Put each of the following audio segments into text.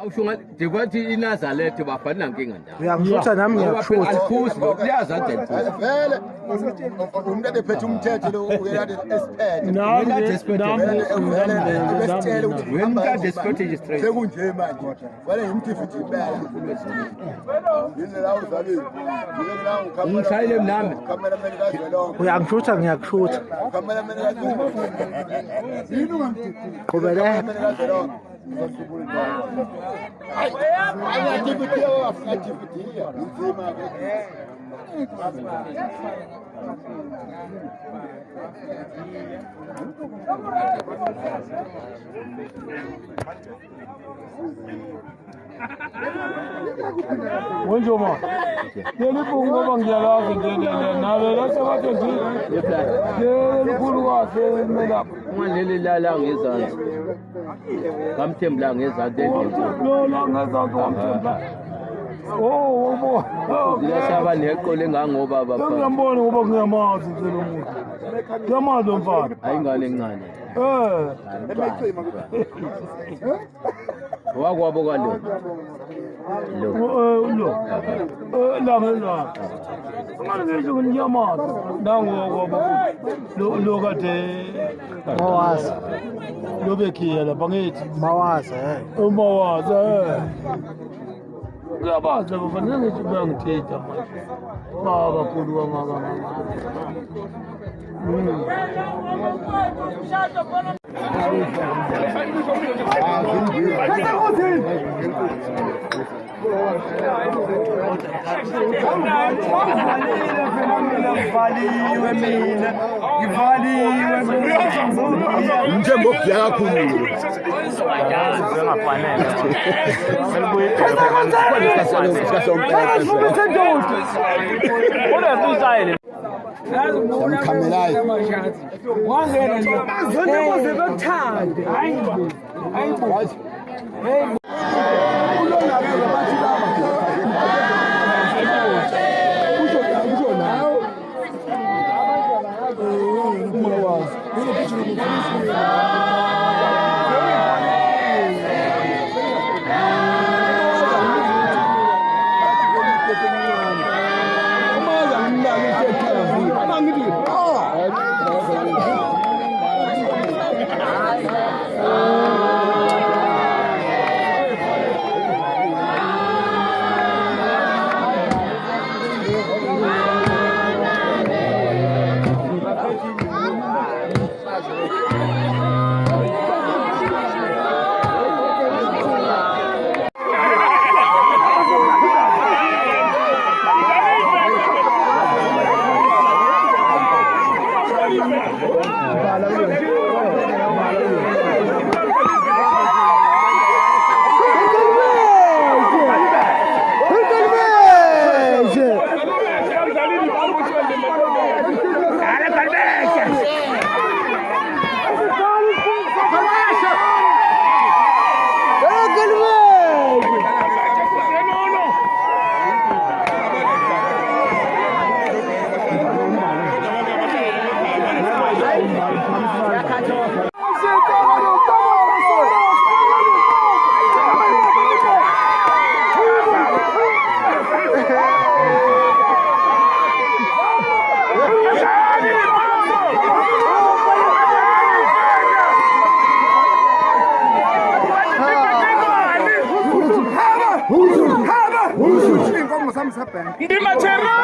Awushunga iNazaretha bafana nkinga njalo. Uyangishutha nami ngiyashutha. Aliphuzi ngokuyaza nje. Vele umuntu ephethe umthetho lo uyela expert. Nami Besitshela ukuthi Wemka desperate registration. sekunje manje. Wale ngimtifithi ibala. Yini la uzalile. Yini la ukamera. Umshayele nami. Cameraman kazwelonke. Uyangishutha ngiyashutha. Cameraman kazwelonke. Yini ungamtifithi. Qhubeka. Bonjour. Yeli bungo bangiyalazi nje nabe lasebathe nje. Yeli kulwa semela. Ungaleli lala ngezansi. Kamthembla ngezansi endlini. Lo la ngezansi kamthembla. Oh, ubo. Ngiyasaba neqo lengangoba baba. Ngiyambona ngoba ngiyamazi nje lo muntu. Ngiyamazi mfana. Ayingane encane. Wakwabo kwalo. Lo. La ngezansi. Unganisho ngiyamazi. Nangokwabo. Lo kade mawazi. Lo bekhiya lapha ngithi mawazi umawazi uyabaza bafana ngithi bayangithetha manje baba khulu wamama ngivaliwe mina Mjembo kuya kakhulu. Ndi macherani.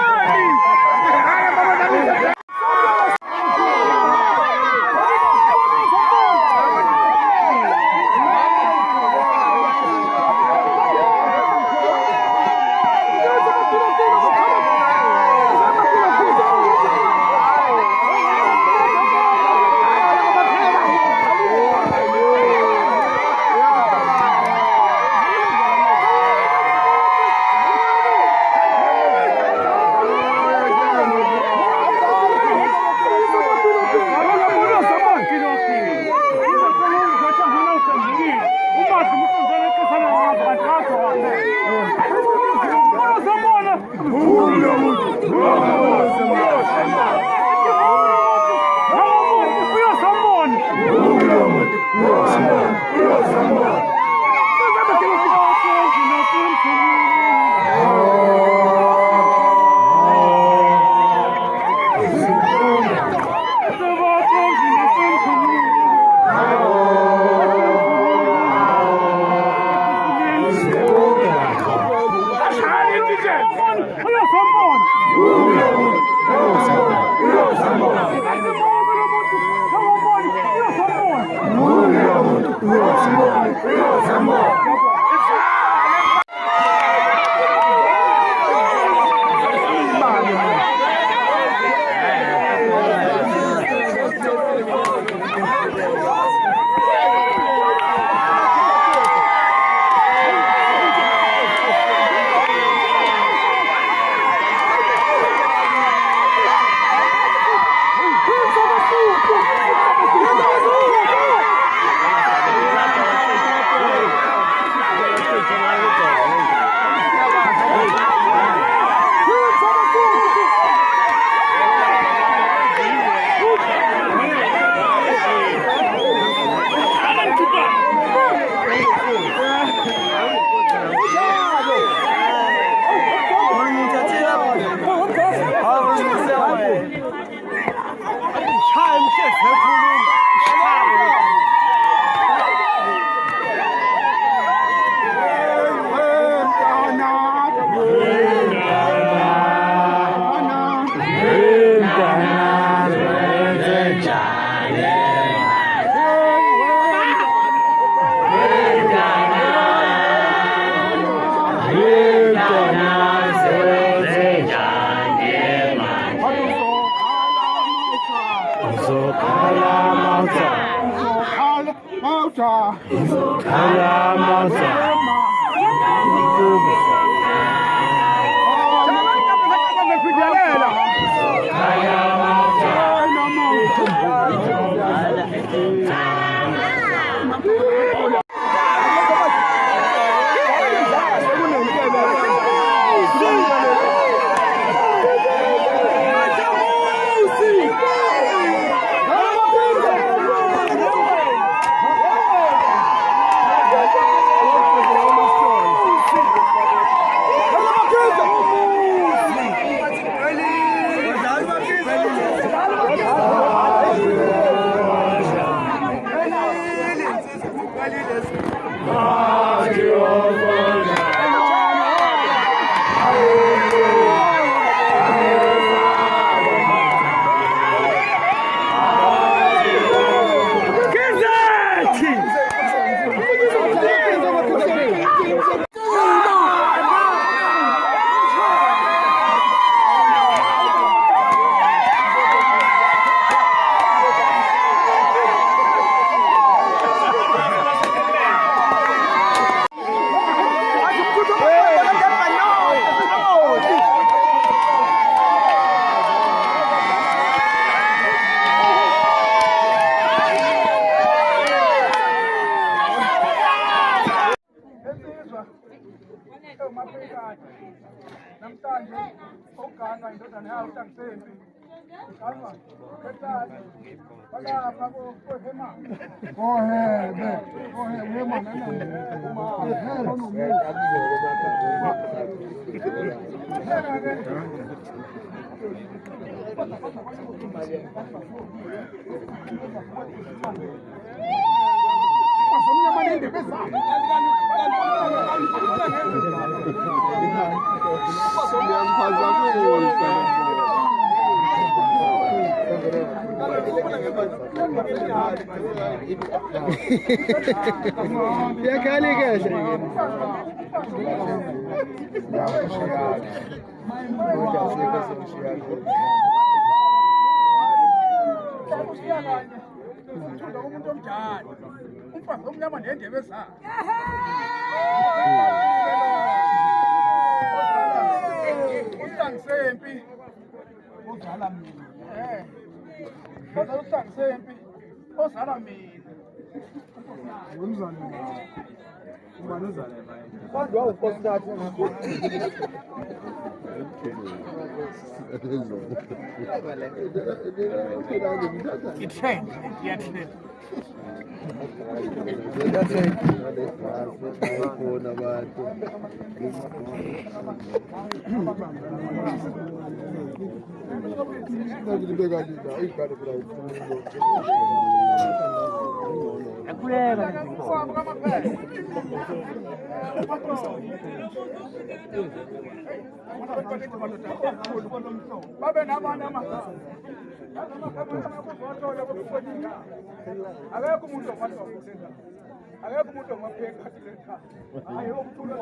namhlanje ogana indodana yayo uTangisembi Kalwa ketani balapha kohema wema nana يا كالي كاش umuntu omdala umfazi omnyama nendebe zakhe uTangisembi ozala mina uTangisembi ozala mina umzali ubani ozala bantu awunkosikazi ithenga iyathina babe nabana amagama akekho umuntu ongapheka akekho umuntu ongapheka hayi ukuthula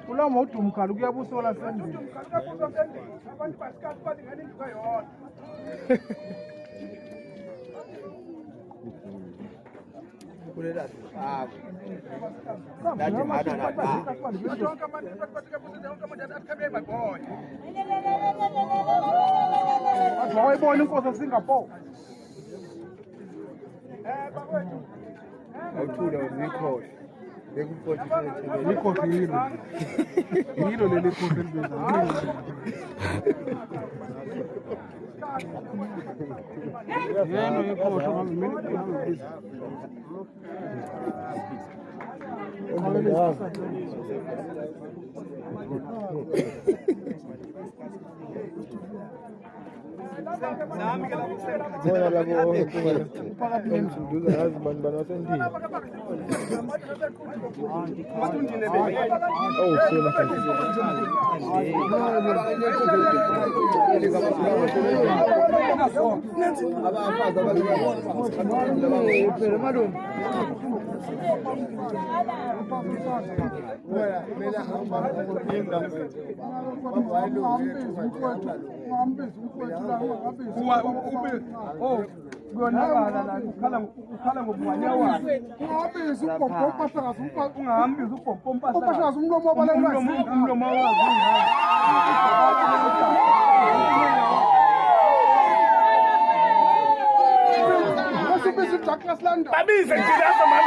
ulama udumkhala kuyabusola sendini abantu basikhathi balingana into eyodwa kulela hapo ndathi mana na awayibona inkosi eSingapore bakwethu awuthula unikhohle likhohle yilo leli khohle libenza yeno ikhohle ngamibiza ukhala ngobuwanyawa ungahambizi upompompasakazi umlomo umlomo babize ngilaza man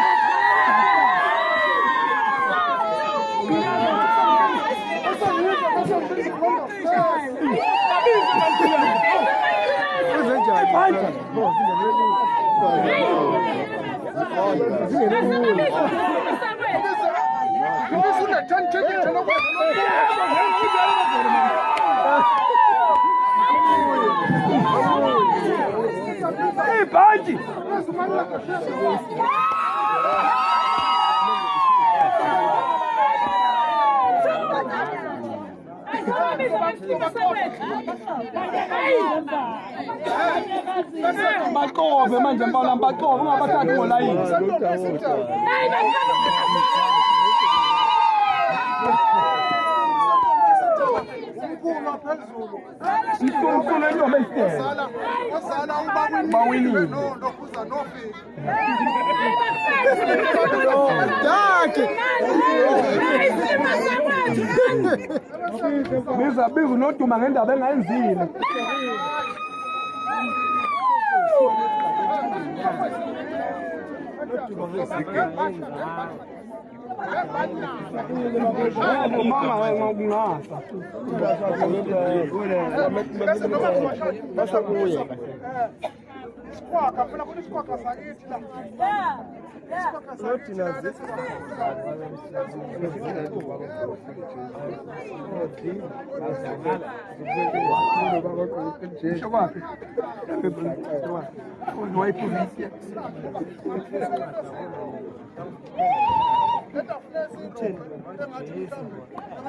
baqobe manje mbawula baqobe ungabathathi ngolayini Umkhulu entombi esitele. Bawinile. Biza unoduma ngendaba engayenzile.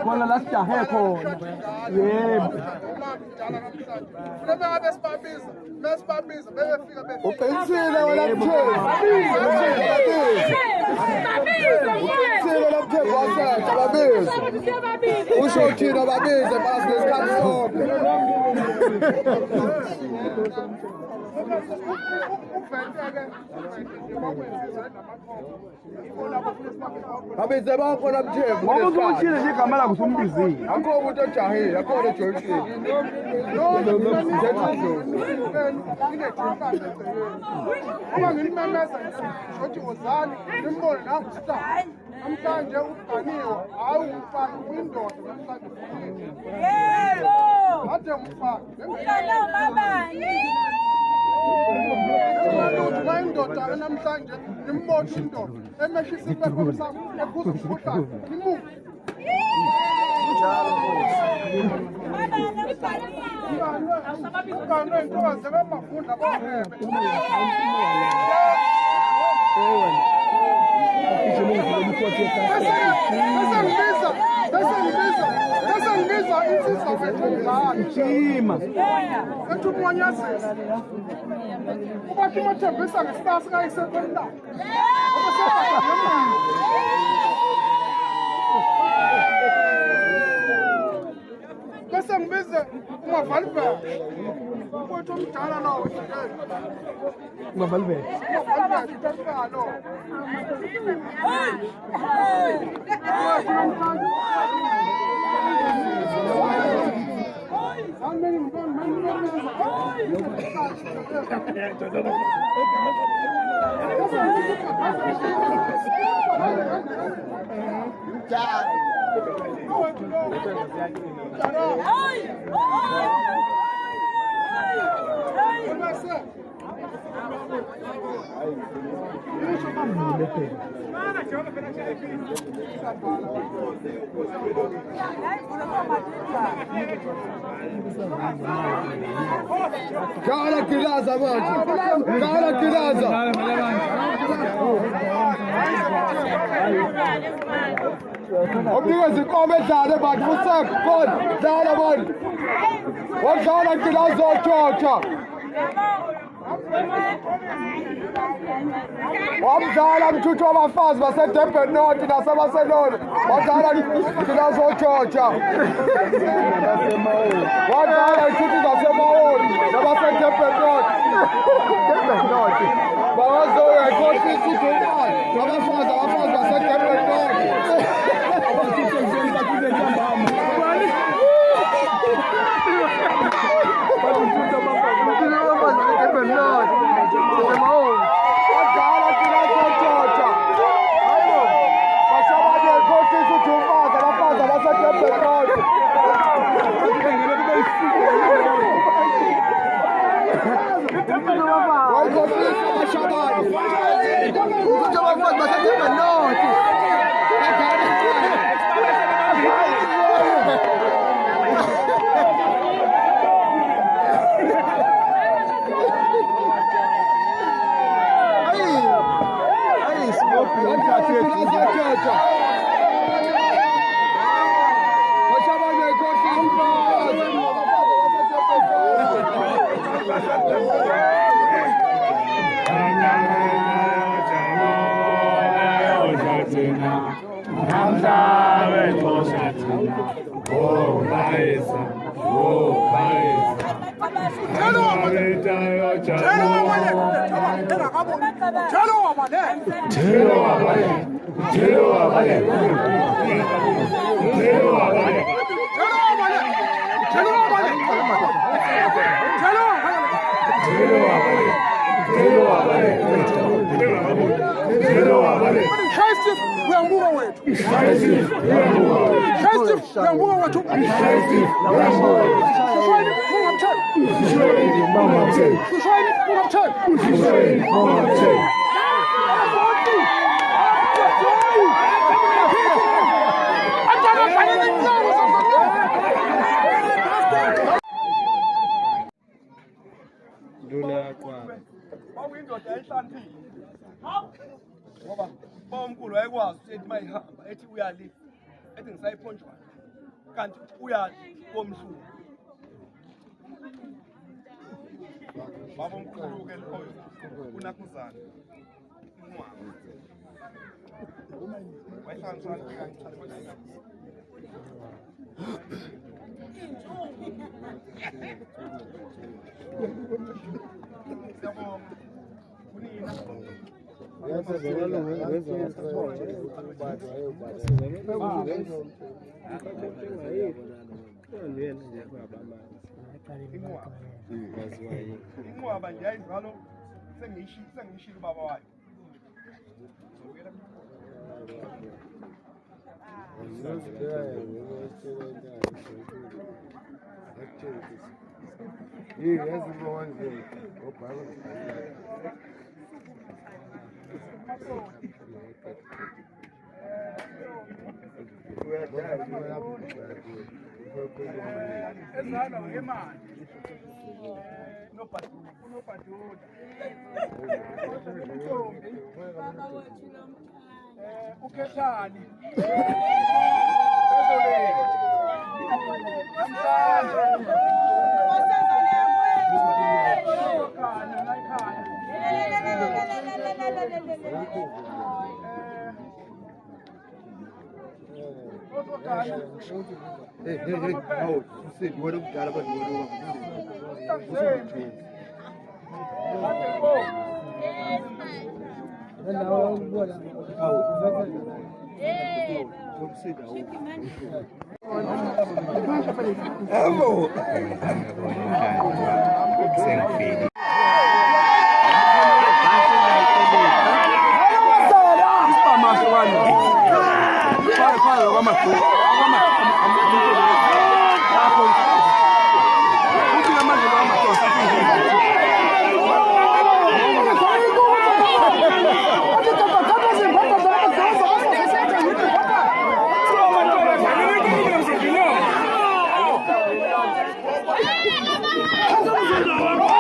Khona la sijahe khona. Yebo. Uqinisile wena mthembu. Uqinisile wena mthembu wasatha babiza. Usho uthina babiza basi nesikhathi sonke. Babize bakhona mthembu. Ngoba uthile nje igama lakho usumbizile. Akho umuntu ojahile, akho ojoyisile. Uma ngilimemeza ngizothi wozani nimbone nangu-star namhlanje uganiwe hayi umfana uyindoda namhlanje Yebo! ade umfana indoda namhlanje nimbone indoda emehlisa impefo sakho ekhuza umkhuhlane nimuve Ugane intokazi kamafunda bese ngibiza insizwa wethu Chima. ethi umonyazisa ubathi umathembisa ngesitasi kayisekwenta bese ngibize umavalivele ukwethu omdala lowo Umavalivele. umavalivele itafalo Kala kilaza manje. Kala kilaza. Omnikezi inkomo edlala bantu kusekho khona dlala bantu. Wadlala kilaza otshotsha. Wamdlala mthuthu wabafazi baseDurban North naseBarcelona. Wadlala kilaza otshotsha. Wadlala mthuthu zaseMahoni nabaseDurban North. Durban North. Bawazoya inkosi isizomali. Abafazi baseDurban North. Omkhulu wayekwazi ukuthi mayihamba ethi uyali ethi ngisayiphonjwa kanti uya komhluzi baba omkhulu ke loyo unakhuzana inqwaba ndiyayizalo sengiyishilo ubaba wayo ukhethani Come on!